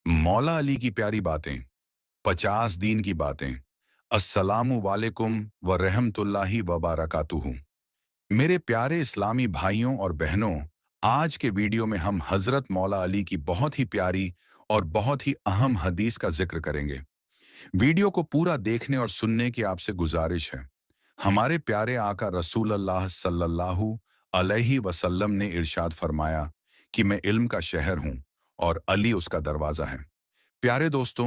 मौला अली की प्यारी बातें, 50 दीन की बातें। अस्सलामु वालेकुम व रहमतुल्लाहि व बारकातुहू। मेरे प्यारे इस्लामी भाइयों और बहनों, आज के वीडियो में हम हजरत मौला अली की बहुत ही प्यारी और बहुत ही अहम हदीस का जिक्र करेंगे। वीडियो को पूरा देखने और सुनने की आपसे गुजारिश है। हमारे प्यारे आका रसूल अल्लाह सल्लल्लाहु अलैहि वसल्लम ने इरशाद फरमाया कि मैं इल्म का शहर हूँ और अली उसका दरवाज़ा है। प्यारे दोस्तों,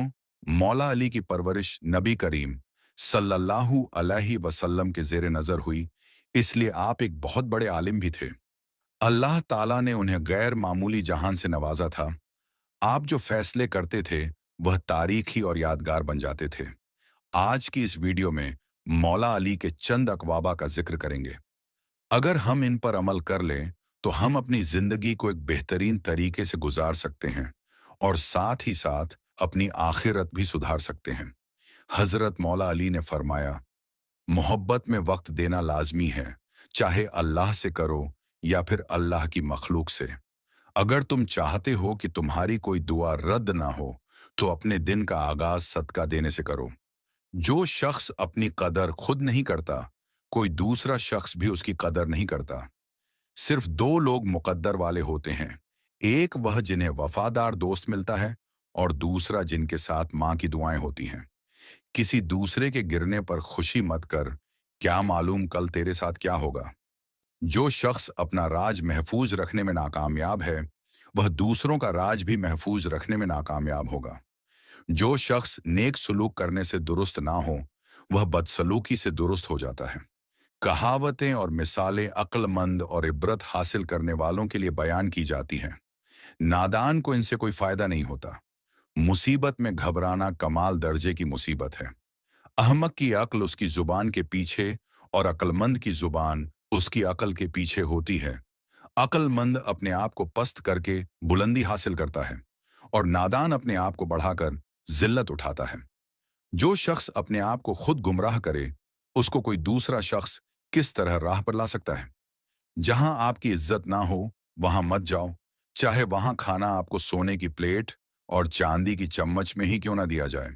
मौला अली की परवरिश नबी करीम सल्लल्लाहु अलैहि वसल्लम के ज़ेरे नज़र हुई, इसलिए आप एक बहुत बड़े आलिम भी थे। अल्लाह ताला ने उन्हें गैर मामूली जहान से नवाजा था। आप जो फैसले करते थे, वह तारीखी और यादगार बन जाते थे। आज की इस वीडियो में मौला अली के चंद अक़वाबा का जिक्र करेंगे। अगर हम इन पर अमल कर लें, तो हम अपनी ज़िंदगी को एक बेहतरीन तरीके से गुजार सकते हैं और साथ ही साथ अपनी आखिरत भी सुधार सकते हैं। हज़रत मौला अली ने फरमाया, मोहब्बत में वक्त देना लाजमी है, चाहे अल्लाह से करो या फिर अल्लाह की मखलूक से। अगर तुम चाहते हो कि तुम्हारी कोई दुआ रद्द ना हो, तो अपने दिन का आगाज सदका देने से करो। जो शख्स अपनी कदर खुद नहीं करता, कोई दूसरा शख्स भी उसकी कदर नहीं करता। सिर्फ दो लोग मुकद्दर वाले होते हैं, एक वह जिन्हें वफादार दोस्त मिलता है और दूसरा जिनके साथ माँ की दुआएं होती हैं। किसी दूसरे के गिरने पर खुशी मत कर, क्या मालूम कल तेरे साथ क्या होगा। जो शख्स अपना राज महफूज रखने में नाकामयाब है, वह दूसरों का राज भी महफूज रखने में नाकामयाब होगा। जो शख्स नेक सलूक करने से दुरुस्त ना हो, वह बदसलूकी से दुरुस्त हो जाता है। कहावतें और मिसालें अक्लमंद और इबरत हासिल करने वालों के लिए बयान की जाती हैं। नादान को इनसे कोई फायदा नहीं होता। मुसीबत में घबराना कमाल दर्जे की मुसीबत है। अहमक की अक्ल उसकी जुबान के पीछे और अक्लमंद की जुबान उसकी अक्ल के पीछे होती है। अक्लमंद अपने आप को पस्त करके बुलंदी हासिल करता है और नादान अपने आप को बढ़ाकर जिल्लत उठाता है। जो शख्स अपने आप को खुद गुमराह करे, उसको कोई दूसरा शख्स किस तरह राह पर ला सकता है। जहां आपकी इज्जत ना हो, वहां मत जाओ, चाहे वहां खाना आपको सोने की प्लेट और चांदी की चम्मच में ही क्यों ना दिया जाए।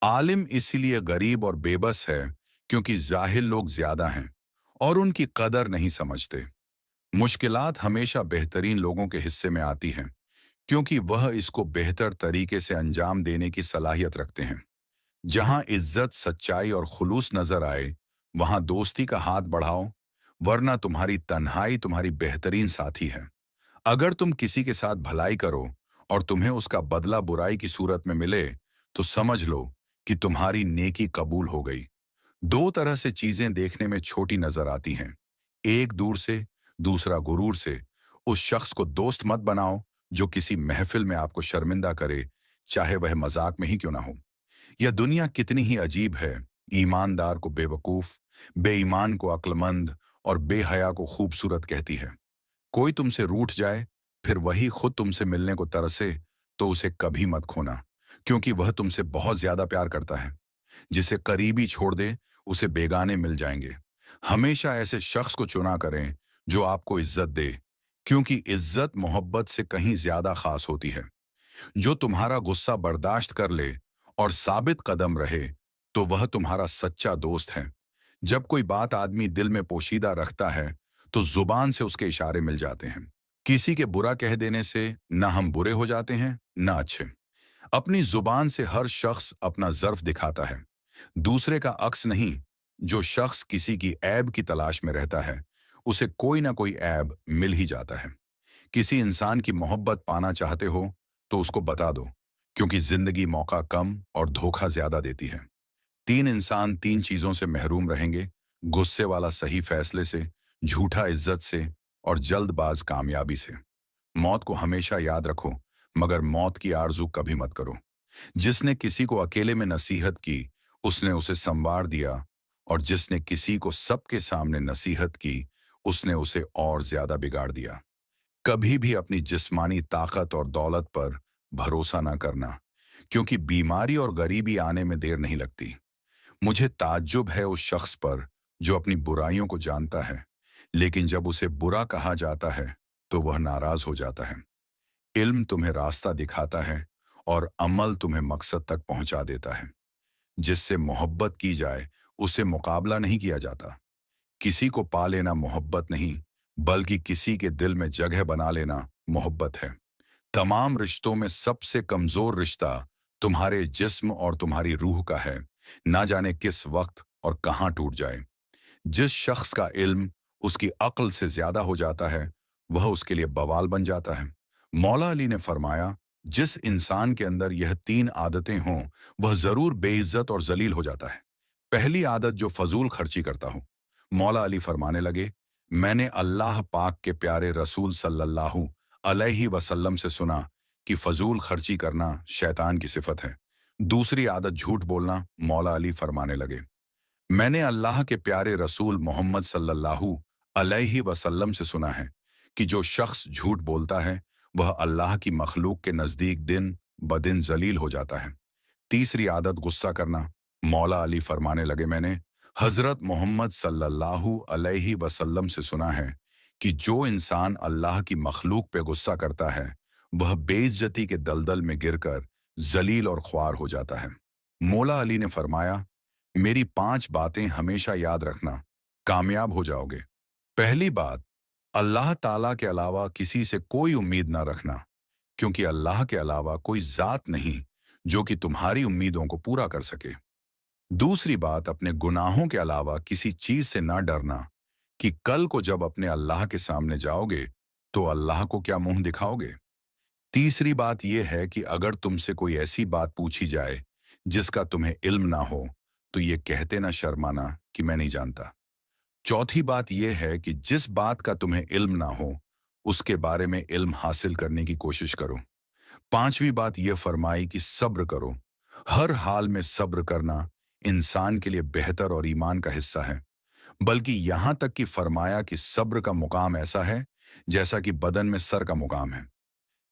आलिम इसीलिए गरीब और बेबस है, क्योंकि जाहिल लोग ज्यादा हैं और उनकी कदर नहीं समझते। मुश्किलात हमेशा बेहतरीन लोगों के हिस्से में आती हैं, क्योंकि वह इसको बेहतर तरीके से अंजाम देने की सलाहियत रखते हैं। जहां इज्जत, सच्चाई और खुलूस नजर आए, वहां दोस्ती का हाथ बढ़ाओ, वरना तुम्हारी तन्हाई तुम्हारी बेहतरीन साथी है। अगर तुम किसी के साथ भलाई करो और तुम्हें उसका बदला बुराई की सूरत में मिले, तो समझ लो कि तुम्हारी नेकी कबूल हो गई। दो तरह से चीजें देखने में छोटी नजर आती हैं, एक दूर से, दूसरा गुरूर से। उस शख्स को दोस्त मत बनाओ जो किसी महफिल में आपको शर्मिंदा करे, चाहे वह मजाक में ही क्यों ना हो। यह दुनिया कितनी ही अजीब है। ईमानदार को बेवकूफ, बेईमान को अक्लमंद और बेहया को खूबसूरत कहती है। कोई तुमसे रूठ जाए, फिर वही खुद तुमसे मिलने को तरसे, तो उसे कभी मत खोना, क्योंकि वह तुमसे बहुत ज्यादा प्यार करता है। जिसे करीबी छोड़ दे, उसे बेगाने मिल जाएंगे। हमेशा ऐसे शख्स को चुना करें जो आपको इज्जत दे, क्योंकि इज्जत मोहब्बत से कहीं ज्यादा खास होती है। जो तुम्हारा गुस्सा बर्दाश्त कर ले और साबित कदम रहे, तो वह तुम्हारा सच्चा दोस्त है। जब कोई बात आदमी दिल में पोशीदा रखता है, तो जुबान से उसके इशारे मिल जाते हैं। किसी के बुरा कह देने से न हम बुरे हो जाते हैं, न अच्छे। अपनी जुबान से हर शख्स अपना ज़र्फ दिखाता है, दूसरे का अक्स नहीं। जो शख्स किसी की ऐब की तलाश में रहता है, उसे कोई ना कोई ऐब मिल ही जाता है। किसी इंसान की मोहब्बत पाना चाहते हो, तो उसको बता दो, क्योंकि जिंदगी मौका कम और धोखा ज्यादा देती है। तीन इंसान तीन चीजों से महरूम रहेंगे, गुस्से वाला सही फैसले से, झूठा इज्जत से और जल्दबाज कामयाबी से। मौत को हमेशा याद रखो, मगर मौत की आरजू कभी मत करो। जिसने किसी को अकेले में नसीहत की, उसने उसे संवार दिया, और जिसने किसी को सबके सामने नसीहत की, उसने उसे और ज्यादा बिगाड़ दिया। कभी भी अपनी जिस्मानी ताकत और दौलत पर भरोसा ना करना, क्योंकि बीमारी और गरीबी आने में देर नहीं लगती। मुझे ताज्जुब है उस शख्स पर जो अपनी बुराइयों को जानता है, लेकिन जब उसे बुरा कहा जाता है, तो वह नाराज हो जाता है। इल्म तुम्हें रास्ता दिखाता है और अमल तुम्हें मकसद तक पहुंचा देता है। जिससे मोहब्बत की जाए उससे मुकाबला नहीं किया जाता। किसी को पा लेना मोहब्बत नहीं, बल्कि किसी के दिल में जगह बना लेना मोहब्बत है। तमाम रिश्तों में सबसे कमजोर रिश्ता तुम्हारे जिस्म और तुम्हारी रूह का है। ना जाने किस वक्त और कहाँ टूट जाए। जिस शख्स का इल्म उसकी अक्ल से ज्यादा हो जाता है, वह उसके लिए बवाल बन जाता है। मौला अली ने फरमाया, जिस इंसान के अंदर यह तीन आदतें हों, वह जरूर बेइज्जत और जलील हो जाता है। पहली आदत, जो फजूल खर्ची करता हो। मौला अली फरमाने लगे, मैंने अल्लाह पाक के प्यारे रसूल सल्लल्लाहु अलैहि वसल्लम से सुना कि फजूल खर्ची करना शैतान की सिफत है। दूसरी आदत, झूठ बोलना। मौला अली फरमाने लगे, मैंने अल्लाह के प्यारे रसूल मोहम्मद सल्लल्लाहु अलैहि वसल्लम से सुना है कि जो शख्स झूठ बोलता है वह अल्लाह की मखलूक के नजदीक दिन ब दिन जलील हो जाता है। तीसरी आदत, गुस्सा करना। मौला अली फरमाने लगे, मैंने हजरत मोहम्मद सल्लल्लाहु अलैहि वसल्लम से सुना है कि जो इंसान अल्लाह की मखलूक पे गुस्सा करता है वह बेइज्जती के दलदल में गिरकर जलील और ख्वार हो जाता है। मौला अली ने फरमाया, मेरी 5 बातें हमेशा याद रखना, कामयाब हो जाओगे। पहली बात, अल्लाह ताला के अलावा किसी से कोई उम्मीद ना रखना, क्योंकि अल्लाह के अलावा कोई जात नहीं जो कि तुम्हारी उम्मीदों को पूरा कर सके। दूसरी बात, अपने गुनाहों के अलावा किसी चीज से ना डरना कि कल को जब अपने अल्लाह के सामने जाओगे तो अल्लाह को क्या मुंह दिखाओगे। तीसरी बात यह है कि अगर तुमसे कोई ऐसी बात पूछी जाए जिसका तुम्हें इल्म ना हो, तो ये कहते ना शर्माना कि मैं नहीं जानता। चौथी बात यह है कि जिस बात का तुम्हें इल्म ना हो, उसके बारे में इल्म हासिल करने की कोशिश करो। पांचवी बात यह फरमाई कि सब्र करो। हर हाल में सब्र करना इंसान के लिए बेहतर और ईमान का हिस्सा है। बल्कि यहां तक कि फरमाया कि सब्र का मुकाम ऐसा है जैसा कि बदन में सर का मुकाम है।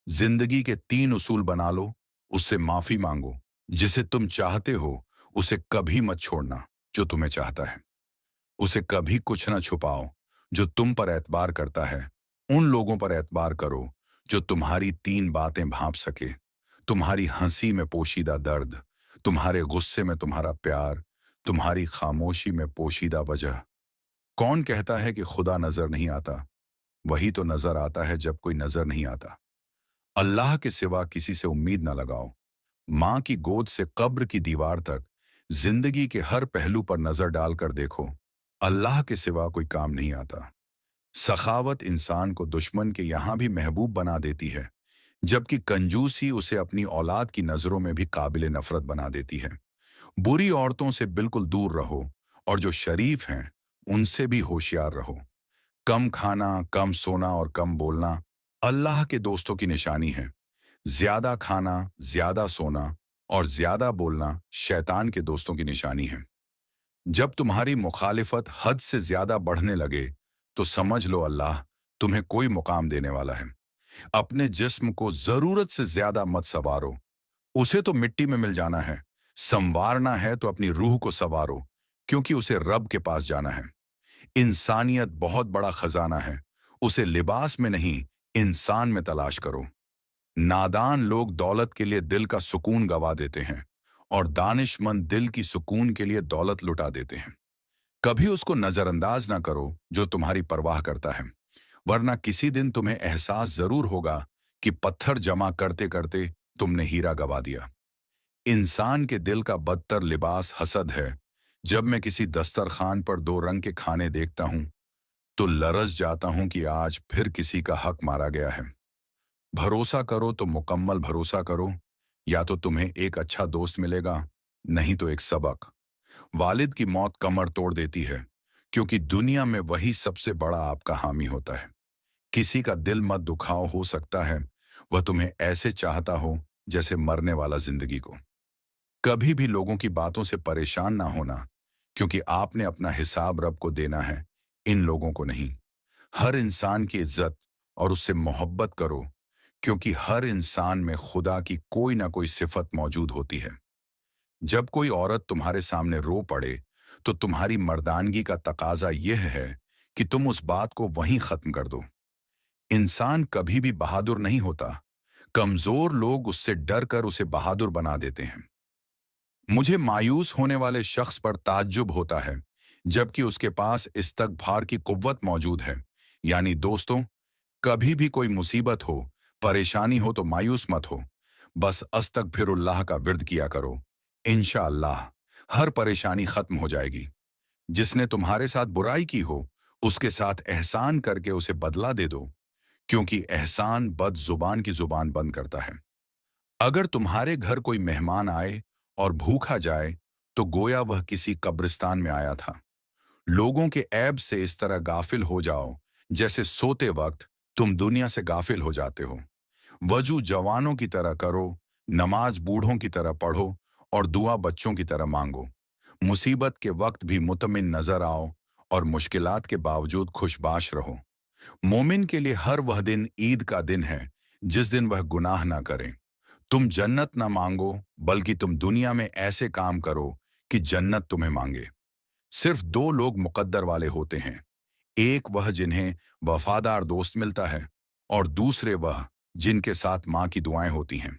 जिंदगी के 3 उसूल बना लो, उससे माफी मांगो। जिसे तुम चाहते हो उसे कभी मत छोड़ना जो तुम्हें चाहता है। उसे कभी कुछ ना छुपाओ जो तुम पर एतबार करता है। उन लोगों पर एतबार करो जो तुम्हारी 3 बातें भांप सके। तुम्हारी हंसी में पोशीदा दर्द, तुम्हारे गुस्से में तुम्हारा प्यार, तुम्हारी खामोशी में पोशीदा वजह। कौन कहता है कि खुदा नजर नहीं आता? वही तो नजर आता है जब कोई नजर नहीं आता। अल्लाह के सिवा किसी से उम्मीद ना लगाओ। माँ की गोद से कब्र की दीवार तक जिंदगी के हर पहलू पर नजर डालकर देखो, अल्लाह के सिवा कोई काम नहीं आता। सखावत इंसान को दुश्मन के यहां भी महबूब बना देती है, जबकि कंजूसी उसे अपनी औलाद की नजरों में भी काबिल नफरत बना देती है। बुरी औरतों से बिल्कुल दूर रहो और जो शरीफ हैं उनसे भी होशियार रहो। कम खाना, कम सोना और कम बोलना अल्लाह के दोस्तों की निशानी है। ज्यादा खाना, ज्यादा सोना और ज्यादा बोलना शैतान के दोस्तों की निशानी है। जब तुम्हारी मुखालिफत हद से ज्यादा बढ़ने लगे तो समझ लो अल्लाह तुम्हें कोई मुकाम देने वाला है। अपने जिस्म को जरूरत से ज्यादा मत संवारो, उसे तो मिट्टी में मिल जाना है। संवारना है तो अपनी रूह को संवारो, क्योंकि उसे रब के पास जाना है। इंसानियत बहुत बड़ा खजाना है, उसे लिबास में नहीं इंसान में तलाश करो। नादान लोग दौलत के लिए दिल का सुकून गवा देते हैं और दानिशमंद दिल की सुकून के लिए दौलत लुटा देते हैं। कभी उसको नजरअंदाज ना करो जो तुम्हारी परवाह करता है, वरना किसी दिन तुम्हें एहसास जरूर होगा कि पत्थर जमा करते करते तुमने हीरा गवा दिया। इंसान के दिल का बदतर लिबास हसद है। जब मैं किसी दस्तरखान पर 2 रंग के खाने देखता हूं तो लरज जाता हूं कि आज फिर किसी का हक मारा गया है। भरोसा करो तो मुकम्मल भरोसा करो, या तो तुम्हें एक अच्छा दोस्त मिलेगा, नहीं तो एक सबक। वालिद की मौत कमर तोड़ देती है, क्योंकि दुनिया में वही सबसे बड़ा आपका हामी होता है। किसी का दिल मत दुखाओ, हो सकता है वह तुम्हें ऐसे चाहता हो जैसे मरने वाला जिंदगी को। कभी भी लोगों की बातों से परेशान ना होना, क्योंकि आपने अपना हिसाब रब को देना है, इन लोगों को नहीं। हर इंसान की इज्जत और उससे मोहब्बत करो, क्योंकि हर इंसान में खुदा की कोई ना कोई सिफत मौजूद होती है। जब कोई औरत तुम्हारे सामने रो पड़े तो तुम्हारी मर्दानगी का तकाजा यह है कि तुम उस बात को वहीं खत्म कर दो। इंसान कभी भी बहादुर नहीं होता, कमजोर लोग उससे डर कर उसे बहादुर बना देते हैं। मुझे मायूस होने वाले शख्स पर ताज्जुब होता है, जबकि उसके पास इस्तगफार की कुव्वत मौजूद है। यानी दोस्तों, कभी भी कोई मुसीबत हो, परेशानी हो तो मायूस मत हो। बस अस्तगफिरुल्लाह का विर्द किया करो। इंशाअल्लाह हर परेशानी खत्म हो जाएगी। जिसने तुम्हारे साथ बुराई की हो, उसके साथ एहसान करके उसे बदला दे दो, क्योंकि एहसान बद जुबान की जुबान बंद करता है। अगर तुम्हारे घर कोई मेहमान आए और भूखा जाए, तो गोया वह किसी कब्रिस्तान में आया था। लोगों के ऐब से इस तरह गाफिल हो जाओ, जैसे सोते वक्त तुम दुनिया से गाफिल हो जाते हो। वजू जवानों की तरह करो, नमाज बूढ़ों की तरह पढ़ो और दुआ बच्चों की तरह मांगो। मुसीबत के वक्त भी मुतमिन नजर आओ और मुश्किलात के बावजूद खुशबाश रहो। मोमिन के लिए हर वह दिन ईद का दिन है, जिस दिन वह गुनाह ना करे। तुम जन्नत ना मांगो, बल्कि तुम दुनिया में ऐसे काम करो कि जन्नत तुम्हें मांगे। सिर्फ दो लोग मुकद्दर वाले होते हैं, एक वह जिन्हें वफादार दोस्त मिलता है, और दूसरे वह जिनके साथ माँ की दुआएं होती हैं।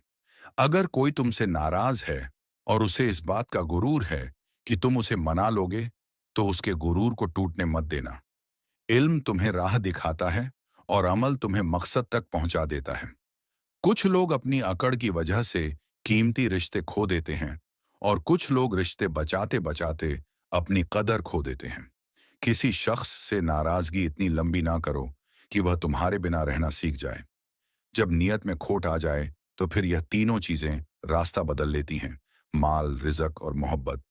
अगर कोई तुमसे नाराज है और उसे इस बात का गुरूर है कि तुम उसे मना लोगे, तो उसके गुरूर को टूटने मत देना। इल्म तुम्हें राह दिखाता है और अमल तुम्हें मकसद तक पहुंचा देता है। कुछ लोग अपनी अकड़ की वजह से कीमती रिश्ते खो देते हैं, और कुछ लोग रिश्ते बचाते बचाते अपनी कदर खो देते हैं। किसी शख्स से नाराजगी इतनी लंबी ना करो कि वह तुम्हारे बिना रहना सीख जाए। जब नियत में खोट आ जाए, तो फिर यह तीनों चीजें रास्ता बदल लेती हैं: माल, रिज़्क और मोहब्बत।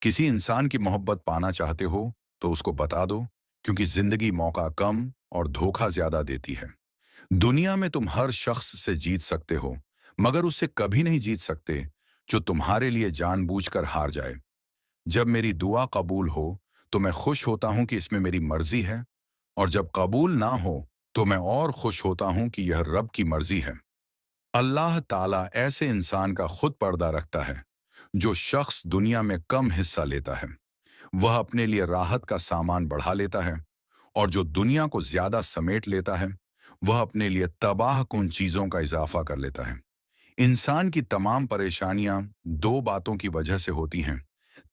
किसी इंसान की मोहब्बत पाना चाहते हो तो उसको बता दो, क्योंकि जिंदगी मौका कम और धोखा ज्यादा देती है। दुनिया में तुम हर शख्स से जीत सकते हो, मगर उससे कभी नहीं जीत सकते जो तुम्हारे लिए जानबूझकर हार जाए। जब मेरी दुआ कबूल हो, तो मैं खुश होता हूं कि इसमें मेरी मर्जी है, और जब कबूल ना हो, तो मैं और खुश होता हूं कि यह रब की मर्जी है। अल्लाह ताला ऐसे इंसान का खुद पर्दा रखता है जो शख्स दुनिया में कम हिस्सा लेता है। वह अपने लिए राहत का सामान बढ़ा लेता है, और जो दुनिया को ज्यादा समेट लेता है, वह अपने लिए तबाह कुन चीजों का इजाफा कर लेता है। इंसान की तमाम परेशानियां दो बातों की वजह से होती हैं: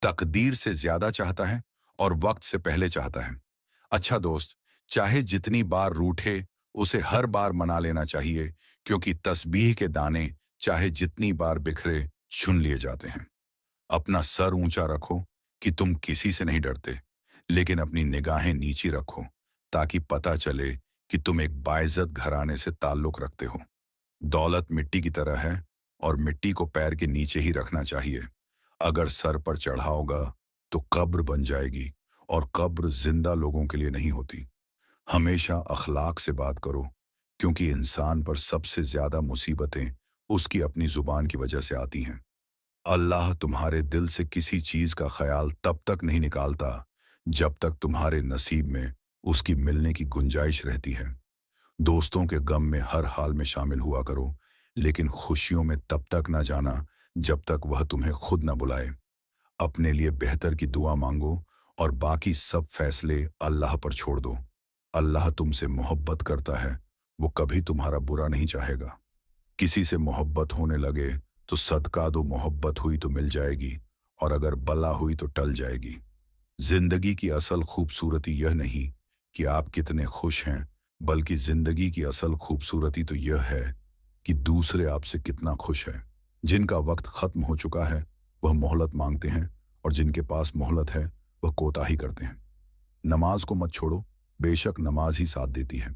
तकदीर से ज्यादा चाहता है और वक्त से पहले चाहता है। अच्छा दोस्त, चाहे जितनी बार रूठे, उसे हर बार मना लेना चाहिए, क्योंकि तस्बीह के दाने चाहे जितनी बार बिखरे, चुन लिए जाते हैं। अपना सर ऊंचा रखो कि तुम किसी से नहीं डरते, लेकिन अपनी निगाहें नीची रखो, ताकि पता चले कि तुम एक बाइज्जत घराने से ताल्लुक रखते हो। दौलत मिट्टी की तरह है, और मिट्टी को पैर के नीचे ही रखना चाहिए। अगर सर पर चढ़ाओगा तो कब्र बन जाएगी, और कब्र जिंदा लोगों के लिए नहीं होती। हमेशा अखलाक से बात करो, क्योंकि इंसान पर सबसे ज्यादा मुसीबतें उसकी अपनी जुबान की वजह से आती हैं। अल्लाह तुम्हारे दिल से किसी चीज का ख्याल तब तक नहीं निकालता जब तक तुम्हारे नसीब में उसकी मिलने की गुंजाइश रहती है। दोस्तों के गम में हर हाल में शामिल हुआ करो, लेकिन खुशियों में तब तक ना जाना जब तक वह तुम्हें खुद ना बुलाए। अपने लिए बेहतर की दुआ मांगो, और बाकी सब फैसले अल्लाह पर छोड़ दो। अल्लाह तुमसे मोहब्बत करता है, वो कभी तुम्हारा बुरा नहीं चाहेगा। किसी से मोहब्बत होने लगे तो सदका दो, मोहब्बत हुई तो मिल जाएगी, और अगर बला हुई तो टल जाएगी। जिंदगी की असल खूबसूरती यह नहीं कि आप कितने खुश हैं, बल्कि जिंदगी की असल खूबसूरती तो यह है कि दूसरे आपसे कितना खुश है। जिनका वक्त खत्म हो चुका है वह मोहलत मांगते हैं, और जिनके पास मोहलत है वह कोताही करते हैं। नमाज को मत छोड़ो, बेशक नमाज ही साथ देती है।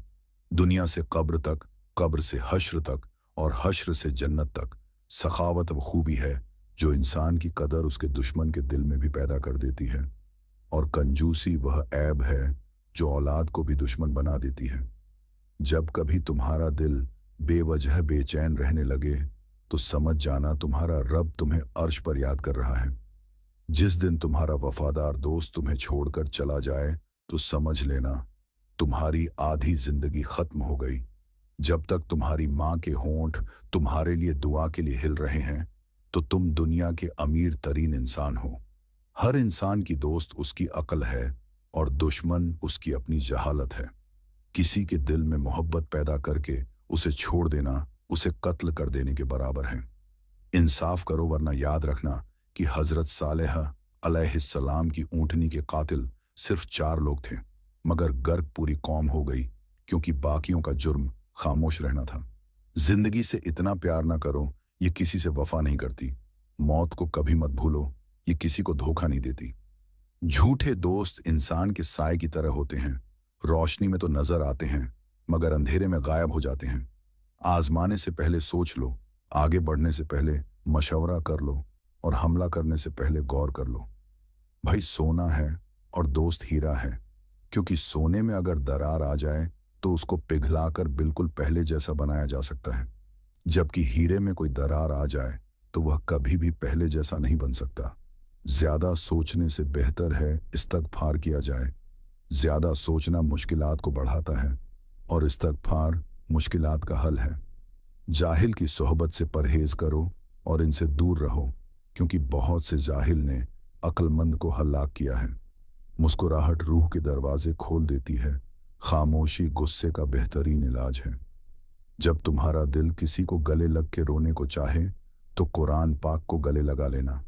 दुनिया से कब्र तक, कब्र से हश्र तक, और हश्र से जन्नत तक सखावत व खूबी है जो इंसान की कदर उसके दुश्मन के दिल में भी पैदा कर देती है, और कंजूसी वह ऐब है जो औलाद को भी दुश्मन बना देती है। जब कभी तुम्हारा दिल बेवजह बेचैन रहने लगे, तो समझ जाना तुम्हारा रब तुम्हें अर्श पर याद कर रहा है। जिस दिन तुम्हारा वफादार दोस्त तुम्हें छोड़कर चला जाए, तो समझ लेना तुम्हारी आधी जिंदगी खत्म हो गई। जब तक तुम्हारी माँ के होंठ तुम्हारे लिए दुआ के लिए हिल रहे हैं, तो तुम दुनिया के अमीर तरीन इंसान हो। हर इंसान की दोस्त उसकी अक्ल है, और दुश्मन उसकी अपनी जहालत है। किसी के दिल में मोहब्बत पैदा करके उसे छोड़ देना उसे कत्ल कर देने के बराबर है। इंसाफ करो वरना याद रखना कि हजरत सालेह अलैहिस्सलाम की ऊँटनी के कातिल सिर्फ 4 लोग थे, मगर गर्क पूरी कौम हो गई क्योंकि बाकियों का जुर्म खामोश रहना था। जिंदगी से इतना प्यार ना करो, ये किसी से वफा नहीं करती। मौत को कभी मत भूलो, ये किसी को धोखा नहीं देती। झूठे दोस्त इंसान के साए की तरह होते हैं, रोशनी में तो नजर आते हैं मगर अंधेरे में गायब हो जाते हैं। आजमाने से पहले सोच लो, आगे बढ़ने से पहले मशवरा कर लो और हमला करने से पहले गौर कर लो। भाई सोना है और दोस्त हीरा है, क्योंकि सोने में अगर दरार आ जाए तो उसको पिघलाकर बिल्कुल पहले जैसा बनाया जा सकता है, जबकि हीरे में कोई दरार आ जाए तो वह कभी भी पहले जैसा नहीं बन सकता। ज्यादा सोचने से बेहतर है इस्तगफार किया जाए। ज्यादा सोचना मुश्किलात को बढ़ाता है और इस्तगफार मुश्किलात का हल है। जाहिल की सोहबत से परहेज करो और इनसे दूर रहो, क्योंकि बहुत से जाहिल ने अक्लमंद को हलाक किया है। मुस्कुराहट रूह के दरवाजे खोल देती है, खामोशी गुस्से का बेहतरीन इलाज है। जब तुम्हारा दिल किसी को गले लग के रोने को चाहे तो कुरान पाक को गले लगा लेना।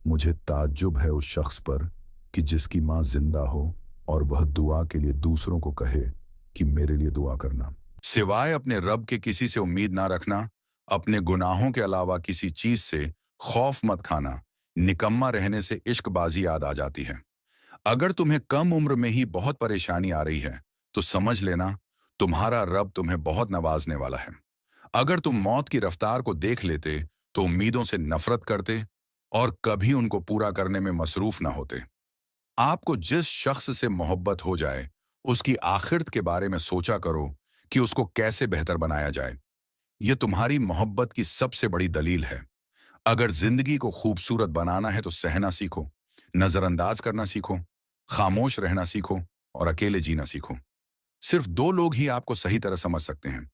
मुझे ताज्जुब है उस शख्स पर कि जिसकी माँ जिंदा हो और वह दुआ के लिए दूसरों को कहे कि मेरे लिए दुआ करना। सिवाय अपने रब के किसी से उम्मीद ना रखना, अपने गुनाहों के अलावा किसी चीज से खौफ मत खाना। निकम्मा रहने से इश्कबाजी याद आ जाती है। अगर तुम्हें कम उम्र में ही बहुत परेशानी आ रही है तो समझ लेना तुम्हारा रब तुम्हें बहुत नवाजने वाला है। अगर तुम मौत की रफ्तार को देख लेते तो उम्मीदों से नफरत करते और कभी उनको पूरा करने में मसरूफ ना होते। आपको जिस शख्स से मोहब्बत हो जाए उसकी आखिरत के बारे में सोचा करो कि उसको कैसे बेहतर बनाया जाए। यह तुम्हारी मोहब्बत की सबसे बड़ी दलील है। अगर जिंदगी को खूबसूरत बनाना है तो सहना सीखो, नजरअंदाज करना सीखो, खामोश रहना सीखो और अकेले जीना सीखो। सिर्फ 2 लोग ही आपको सही तरह समझ सकते हैं।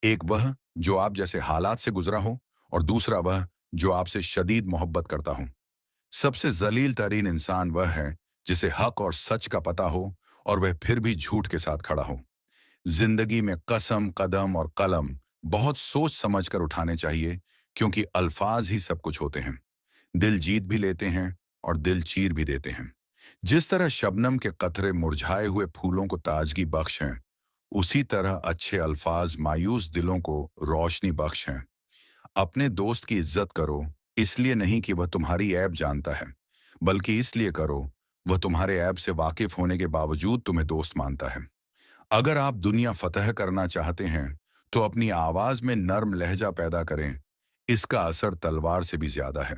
एक वह जो आप जैसे हालात से गुजरा हो और दूसरा वह जो आपसे शदीद मोहब्बत करता हो। सबसे जलील तरीन इंसान वह है जिसे हक और सच का पता हो और वह फिर भी झूठ के साथ खड़ा हो। जिंदगी में कसम, कदम और कलम बहुत सोच समझ कर उठाने चाहिए, क्योंकि अल्फाज ही सब कुछ होते हैं। दिल जीत भी लेते हैं और दिल चीर भी देते हैं। जिस तरह शबनम के कतरे मुरझाए हुए फूलों को ताजगी बख्श हैं, उसी तरह अच्छे अल्फाज मायूस दिलों को रोशनी बख्श हैं। अपने दोस्त की इज्जत करो, इसलिए नहीं कि वह तुम्हारी ऐब जानता है, बल्कि इसलिए करो वह तुम्हारे ऐब से वाकिफ होने के बावजूद तुम्हें दोस्त मानता है। अगर आप दुनिया फतह करना चाहते हैं तो अपनी आवाज में नर्म लहजा पैदा करें। इसका असर तलवार से भी ज्यादा है।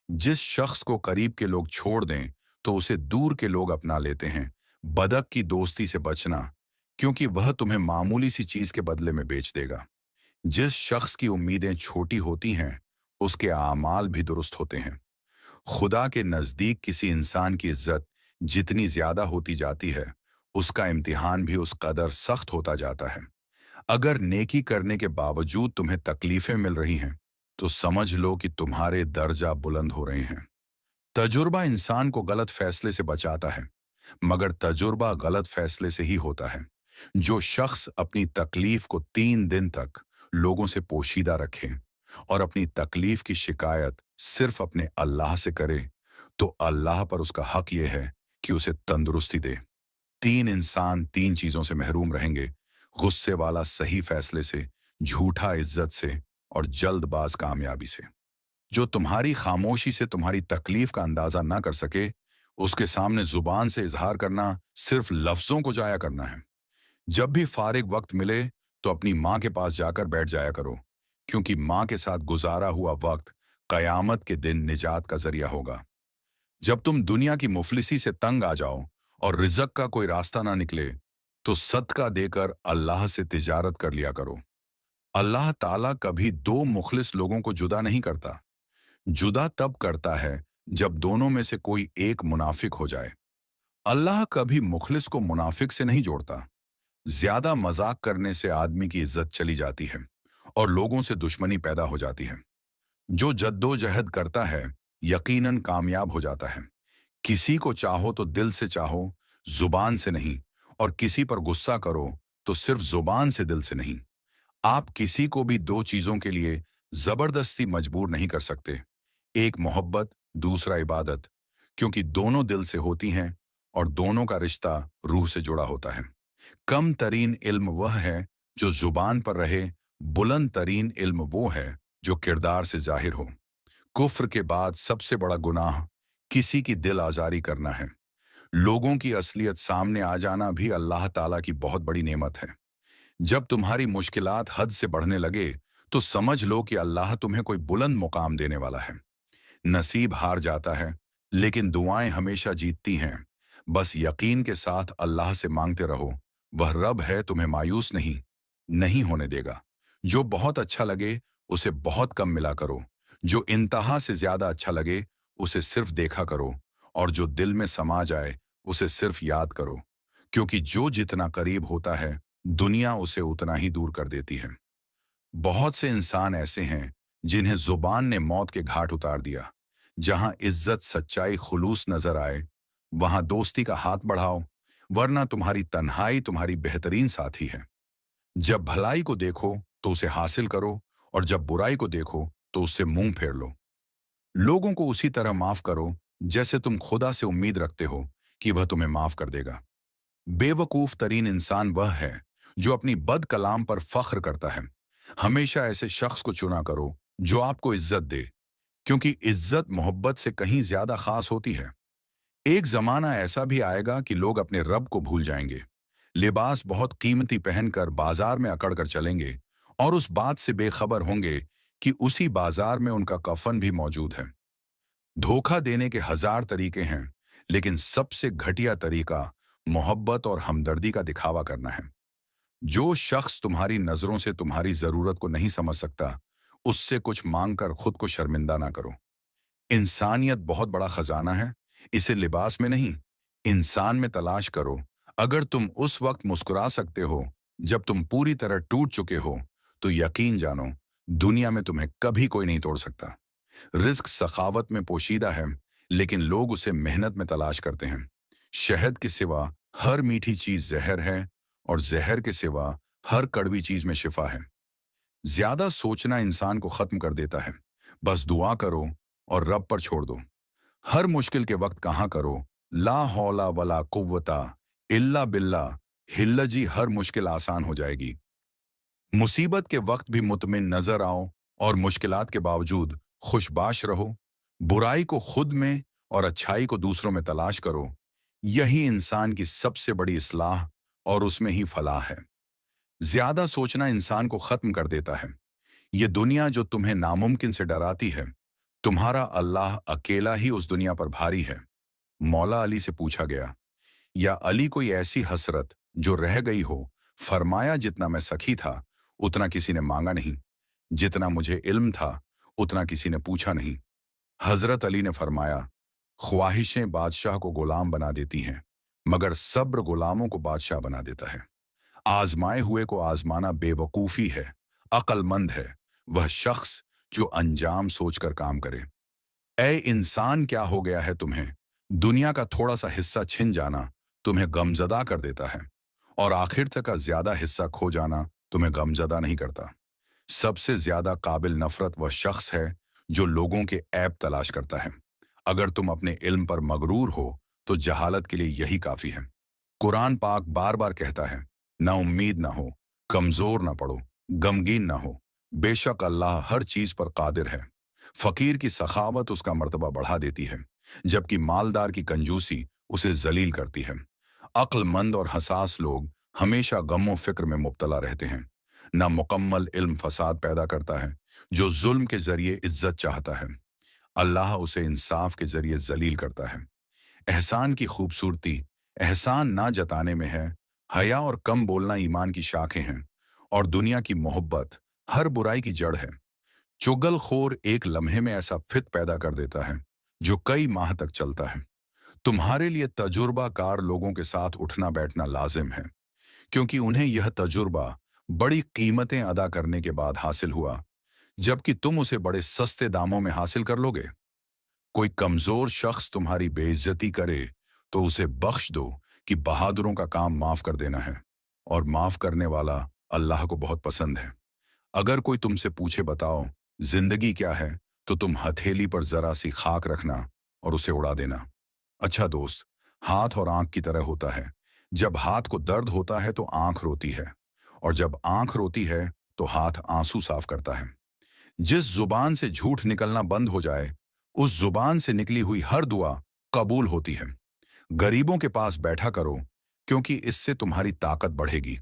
जिस शख्स को करीब के लोग छोड़ दें तो उसे दूर के लोग अपना लेते हैं। बदक की दोस्ती से बचना, क्योंकि वह तुम्हें मामूली सी चीज के बदले में बेच देगा। जिस शख्स की उम्मीदें छोटी होती हैं उसके आमाल भी दुरुस्त होते हैं। खुदा के नजदीक किसी इंसान की इज्जत जितनी ज्यादा होती जाती है, उसका इम्तिहान भी उस कदर सख्त होता जाता है। अगर नेकी करने के बावजूद तुम्हें तकलीफें मिल रही हैं तो समझ लो कि तुम्हारे दर्जा बुलंद हो रहे हैं। तजुर्बा इंसान को गलत फैसले से बचाता है, मगर तजुर्बा गलत फैसले से ही होता है। जो शख्स अपनी तकलीफ को 3 दिन तक लोगों से पोशीदा रखे और अपनी तकलीफ की शिकायत सिर्फ अपने अल्लाह से करे, तो अल्लाह पर उसका हक यह है कि उसे तंदुरुस्ती दे। 3 इंसान 3 चीजों से महरूम रहेंगे: गुस्से वाला सही फैसले से, झूठा इज्जत से और जल्दबाज कामयाबी से। जो तुम्हारी खामोशी से तुम्हारी तकलीफ का अंदाजा ना कर सके, उसके सामने जुबान से इजहार करना सिर्फ लफ्जों को जाया करना है। जब भी फारिग वक्त मिले तो अपनी माँ के पास जाकर बैठ जाया करो, क्योंकि माँ के साथ गुजारा हुआ वक्त कयामत के दिन निजात का जरिया होगा। जब तुम दुनिया की मुफलिसी से तंग आ जाओ और रिज़्क का कोई रास्ता ना निकले, तो सदका देकर अल्लाह से तिजारत कर लिया करो। अल्लाह ताला कभी 2 मुखलिस लोगों को जुदा नहीं करता। जुदा तब करता है जब दोनों में से कोई एक मुनाफिक हो जाए। अल्लाह कभी मुखलिस को मुनाफिक से नहीं जोड़ता। ज्यादा मजाक करने से आदमी की इज्जत चली जाती है और लोगों से दुश्मनी पैदा हो जाती है। जो जद्दोजहद करता है यकीनन कामयाब हो जाता है। किसी को चाहो तो दिल से चाहो, जुबान से नहीं, और किसी पर गुस्सा करो तो सिर्फ जुबान से, दिल से नहीं। आप किसी को भी दो चीजों के लिए जबरदस्ती मजबूर नहीं कर सकते। एक मोहब्बत, दूसरा इबादत, क्योंकि दोनों दिल से होती हैं और दोनों का रिश्ता रूह से जुड़ा होता है। कम तरीन इल्म वह है जो जुबान पर रहे, बुलंद तरीन इल्म वो है जो किरदार से जाहिर हो। कुफ्र के बाद सबसे बड़ा गुनाह किसी की दिल आजारी करना है। लोगों की असलियत सामने आ जाना भी अल्लाह ताला की बहुत बड़ी नेमत है। जब तुम्हारी मुश्किलात हद से बढ़ने लगे, तो समझ लो कि अल्लाह तुम्हें कोई बुलंद मुकाम देने वाला है। नसीब हार जाता है, लेकिन दुआएं हमेशा जीतती हैं। बस यकीन के साथ अल्लाह से मांगते रहो, वह रब है, तुम्हें मायूस नहीं होने देगा। जो बहुत अच्छा लगे उसे बहुत कम मिला करो, जो इंतहा से ज्यादा अच्छा लगे उसे सिर्फ देखा करो, और जो दिल में समा जाए उसे सिर्फ याद करो, क्योंकि जो जितना करीब होता है दुनिया उसे उतना ही दूर कर देती है। बहुत से इंसान ऐसे हैं जिन्हें जुबान ने मौत के घाट उतार दिया। जहां इज्जत, सच्चाई, खुलूस नजर आए, वहां दोस्ती का हाथ बढ़ाओ, वरना तुम्हारी तन्हाई तुम्हारी बेहतरीन साथी है। जब भलाई को देखो तो उसे हासिल करो, और जब बुराई को देखो तो उससे मुंह फेर लो। लोगों को उसी तरह माफ करो जैसे तुम खुदा से उम्मीद रखते हो कि वह तुम्हें माफ कर देगा। बेवकूफ तरीन इंसान वह है जो अपनी बद कलाम पर फख्र करता है। हमेशा ऐसे शख्स को चुना करो जो आपको इज्जत दे, क्योंकि इज्जत मोहब्बत से कहीं ज्यादा खास होती है। एक जमाना ऐसा भी आएगा कि लोग अपने रब को भूल जाएंगे, लिबास बहुत कीमती पहनकर बाजार में अकड़ कर चलेंगे, और उस बात से बेखबर होंगे कि उसी बाजार में उनका कफन भी मौजूद है। धोखा देने के हजार तरीके हैं, लेकिन सबसे घटिया तरीका मोहब्बत और हमदर्दी का दिखावा करना है। जो शख्स तुम्हारी नजरों से तुम्हारी जरूरत को नहीं समझ सकता, उससे कुछ मांगकर खुद को शर्मिंदा ना करो। इंसानियत बहुत बड़ा खजाना है, इसे लिबास में नहीं, इंसान में तलाश करो। अगर तुम उस वक्त मुस्कुरा सकते हो जब तुम पूरी तरह टूट चुके हो, तो यकीन जानो दुनिया में तुम्हें कभी कोई नहीं तोड़ सकता। रिस्क सखावत में पोशीदा है, लेकिन लोग उसे मेहनत में तलाश करते हैं। शहद के सिवा हर मीठी चीज जहर है, और जहर के सिवा हर कड़वी चीज में शिफा है। ज्यादा सोचना इंसान को खत्म कर देता है। बस दुआ करो और रब पर छोड़ दो। हर मुश्किल के वक्त कहा करो, ला हौला वला कुव्वता इल्ला बिल्ला, हिल्ला जी, हर मुश्किल आसान हो जाएगी। मुसीबत के वक्त भी मुतमिन नजर आओ, और मुश्किलात के बावजूद खुशबाश रहो। बुराई को खुद में और अच्छाई को दूसरों में तलाश करो। यही इंसान की सबसे बड़ी इस्लाह और उसमें ही फलाह है। ज्यादा सोचना इंसान को खत्म कर देता है। ये दुनिया जो तुम्हें नामुमकिन से डराती है, तुम्हारा अल्लाह अकेला ही उस दुनिया पर भारी है। मौला अली से पूछा गया, या अली कोई ऐसी हसरत जो रह गई हो? फरमाया, जितना मैं सखी था उतना किसी ने मांगा नहीं, जितना मुझे इल्म था उतना किसी ने पूछा नहीं। हजरत अली ने फरमाया, ख्वाहिशें बादशाह को गुलाम बना देती हैं, मगर सब्र गुलामों को बादशाह बना देता है। आजमाए हुए को आजमाना बेवकूफी है। अक्लमंद है वह शख्स जो अंजाम सोचकर काम करे। ए इंसान, क्या हो गया है तुम्हें? दुनिया का थोड़ा सा हिस्सा छिन जाना तुम्हें गमजदा कर देता है, और आखिर तक का ज्यादा हिस्सा खो जाना तुम्हें गमजदा नहीं करता। सबसे ज्यादा काबिल नफरत वह शख्स है जो लोगों के ऐब तलाश करता है। अगर तुम अपने इल्म पर मगरूर हो तो जहालत के लिए यही काफी है। कुरान पाक बार बार कहता है, ना उम्मीद ना हो, कमजोर ना पड़ो, गमगीन ना हो। बेशक अल्लाह हर चीज पर कादिर है। फकीर की सखावत उसका मर्तबा बढ़ा देती है, जबकि मालदार की कंजूसी उसे जलील करती है। अक्लमंद और हसास लोग हमेशा गमो फिक्र में मुब्तला रहते हैं। ना मुकम्मल इल्म फसाद पैदा करता है। जो जुल्म के जरिए इज्जत चाहता है, अल्लाह उसे इंसाफ के जरिए जलील करता है। एहसान की खूबसूरती एहसान ना जताने में है। हया और कम बोलना ईमान की शाखें हैं, और दुनिया की मोहब्बत हर बुराई की जड़ है। चुगलखोर एक लम्हे में ऐसा फित पैदा कर देता है जो कई माह तक चलता है। तुम्हारे लिए तजुर्बाकार लोगों के साथ उठना बैठना लाजिम है, क्योंकि उन्हें यह तजुर्बा बड़ी कीमतें अदा करने के बाद हासिल हुआ, जबकि तुम उसे बड़े सस्ते दामों में हासिल कर लोगे। कोई कमजोर शख्स तुम्हारी बेइज्जती करे तो उसे बख्श दो, कि बहादुरों का काम माफ कर देना है, और माफ करने वाला अल्लाह को बहुत पसंद है। अगर कोई तुमसे पूछे बताओ जिंदगी क्या है, तो तुम हथेली पर जरा सी खाक रखना और उसे उड़ा देना। अच्छा दोस्त, हाथ और आंख की तरह होता है। जब हाथ को दर्द होता है तो आंख रोती है, और जब आंख रोती है तो हाथ आंसू साफ करता है। जिस जुबान से झूठ निकलना बंद हो जाए, उस जुबान से निकली हुई हर दुआ कबूल होती है। गरीबों के पास बैठा करो, क्योंकि इससे तुम्हारी ताकत बढ़ेगी।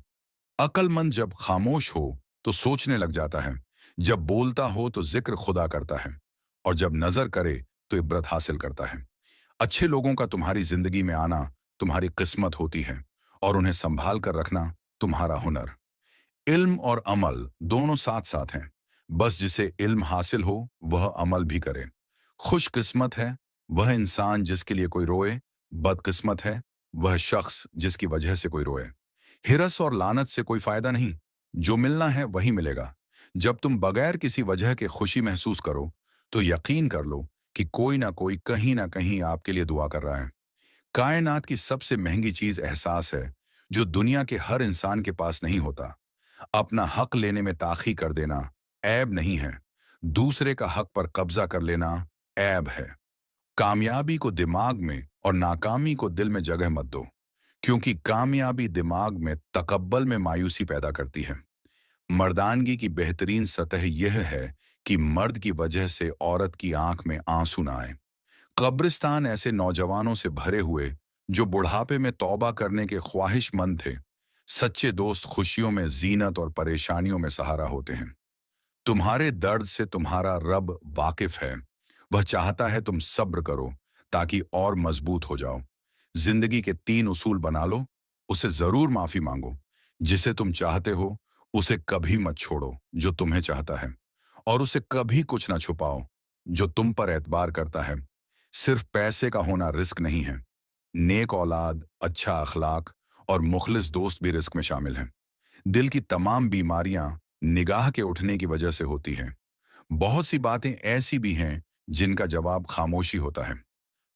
अक्लमंद जब खामोश हो तो सोचने लग जाता है, जब बोलता हो तो जिक्र खुदा करता है, और जब नजर करे तो इब्रत हासिल करता है। अच्छे लोगों का तुम्हारी जिंदगी में आना तुम्हारी किस्मत होती है, और उन्हें संभाल कर रखना तुम्हारा हुनर। इल्म और अमल दोनों साथ साथ हैं। बस जिसे इल्म हासिल हो वह अमल भी करे। खुशकिस्मत है वह इंसान जिसके लिए कोई रोए, बदकिस्मत है वह शख्स जिसकी वजह से कोई रोए। हिरस और लानत से कोई फायदा नहीं, जो मिलना है वही मिलेगा। जब तुम बगैर किसी वजह के खुशी महसूस करो, तो यकीन कर लो कि कोई ना कहीं आपके लिए दुआ कर रहा है। कायनात की सबसे महंगी चीज एहसास है, जो दुनिया के हर इंसान के पास नहीं होता। अपना हक लेने में ताखी कर देना ऐब नहीं है, दूसरे का हक पर कब्जा कर लेना ऐब है। कामयाबी को दिमाग में और नाकामी को दिल में जगह मत दो, क्योंकि कामयाबी दिमाग में तकब्बल में मायूसी पैदा करती है। मर्दानगी की बेहतरीन सतह यह है कि मर्द की वजह से औरत की आंख में आंसू ना आए। कब्रिस्तान ऐसे नौजवानों से भरे हुए जो बुढ़ापे में तौबा करने के ख्वाहिशमंद थे। सच्चे दोस्त खुशियों में जीनत और परेशानियों में सहारा होते हैं। तुम्हारे दर्द से तुम्हारा रब वाकिफ है। वह चाहता है तुम सब्र करो, ताकि और मजबूत हो जाओ। जिंदगी के 3 उसूल बना लो। उसे जरूर माफी मांगो जिसे तुम चाहते हो, उसे कभी मत छोड़ो जो तुम्हें चाहता है, और उसे कभी कुछ ना छुपाओ जो तुम पर एतबार करता है। सिर्फ पैसे का होना रिस्क नहीं है, नेक औलाद, अच्छा अखलाक और मुखलिस दोस्त भी रिस्क में शामिल हैं। दिल की तमाम बीमारियां निगाह के उठने की वजह से होती हैं। बहुत सी बातें ऐसी भी हैं जिनका जवाब खामोशी होता है।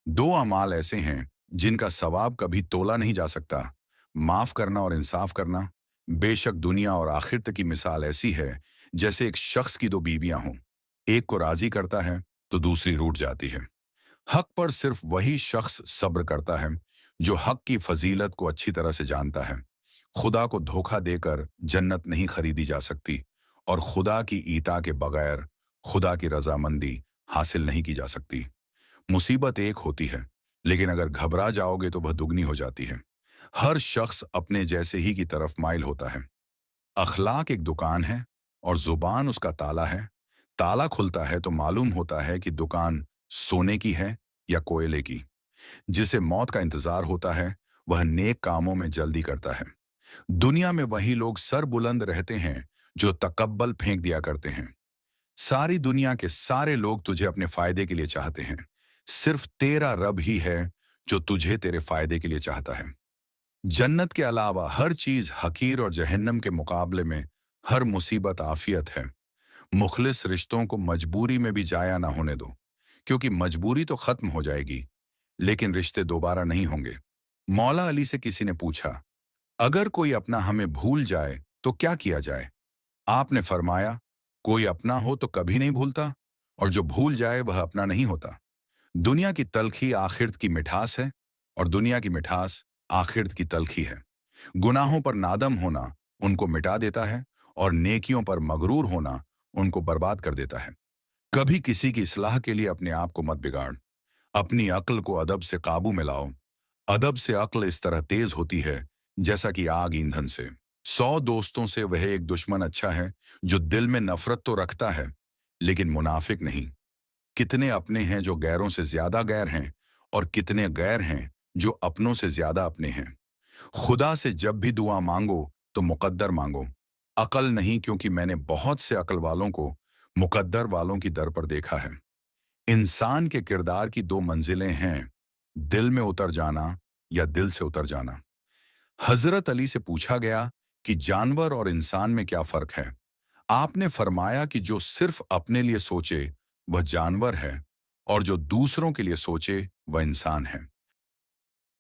2 अमाल ऐसे हैं जिनका सवाब कभी तोला नहीं जा सकता, माफ करना और इंसाफ करना। बेशक दुनिया और आखिरत की मिसाल ऐसी है जैसे एक शख्स की 2 बीवियां हों। एक को राजी करता है तो दूसरी रूठ जाती है। हक पर सिर्फ वही शख्स सब्र करता है जो हक की फजीलत को अच्छी तरह से जानता है। खुदा को धोखा देकर जन्नत नहीं खरीदी जा सकती, और खुदा की ईता के बगैर खुदा की रजामंदी हासिल नहीं की जा सकती। मुसीबत एक होती है, लेकिन अगर घबरा जाओगे तो वह दुगनी हो जाती है। हर शख्स अपने जैसे ही की तरफ माइल होता है। अखलाक एक दुकान है और जुबान उसका ताला है। ताला खुलता है तो मालूम होता है कि दुकान सोने की है या कोयले की। जिसे मौत का इंतजार होता है वह नेक कामों में जल्दी करता है। दुनिया में वही लोग सर बुलंद रहते हैं जो तकब्बल फेंक दिया करते हैं। सारी दुनिया के सारे लोग तुझे अपने फायदे के लिए चाहते हैं। सिर्फ तेरा रब ही है जो तुझे तेरे फायदे के लिए चाहता है। जन्नत के अलावा हर चीज हकीर और जहन्नम के मुकाबले में हर मुसीबत आफियत है। मुखलिस रिश्तों को मजबूरी में भी जाया ना होने दो, क्योंकि मजबूरी तो खत्म हो जाएगी, लेकिन रिश्ते दोबारा नहीं होंगे। मौला अली से किसी ने पूछा, अगर कोई अपना हमें भूल जाए तो क्या किया जाए? आपने फरमाया, कोई अपना हो तो कभी नहीं भूलता, और जो भूल जाए वह अपना नहीं होता। दुनिया की तलखी आखिरत की मिठास है, और दुनिया की मिठास आखिरत की तलखी है। गुनाहों पर नादम होना उनको मिटा देता है, और नेकियों पर मगरूर होना उनको बर्बाद कर देता है। कभी किसी की इस्लाह के लिए अपने आप को मत बिगाड़। अपनी अक्ल को अदब से काबू में लाओ। अदब से अक्ल इस तरह तेज होती है जैसा कि आग ईंधन से। 100 दोस्तों से वह एक दुश्मन अच्छा है जो दिल में नफरत तो रखता है, लेकिन मुनाफिक नहीं। कितने अपने हैं जो गैरों से ज्यादा गैर हैं, और कितने गैर हैं जो अपनों से ज्यादा अपने हैं। खुदा से जब भी दुआ मांगो तो मुकद्दर मांगो, अकल नहीं, क्योंकि मैंने बहुत से अकल वालों को मुकद्दर वालों की दर पर देखा है। इंसान के किरदार की 2 मंजिलें हैं, दिल में उतर जाना या दिल से उतर जाना। हजरत अली से पूछा गया कि जानवर और इंसान में क्या फर्क है? आपने फरमाया कि जो सिर्फ अपने लिए सोचे वह जानवर है, और जो दूसरों के लिए सोचे वह इंसान है।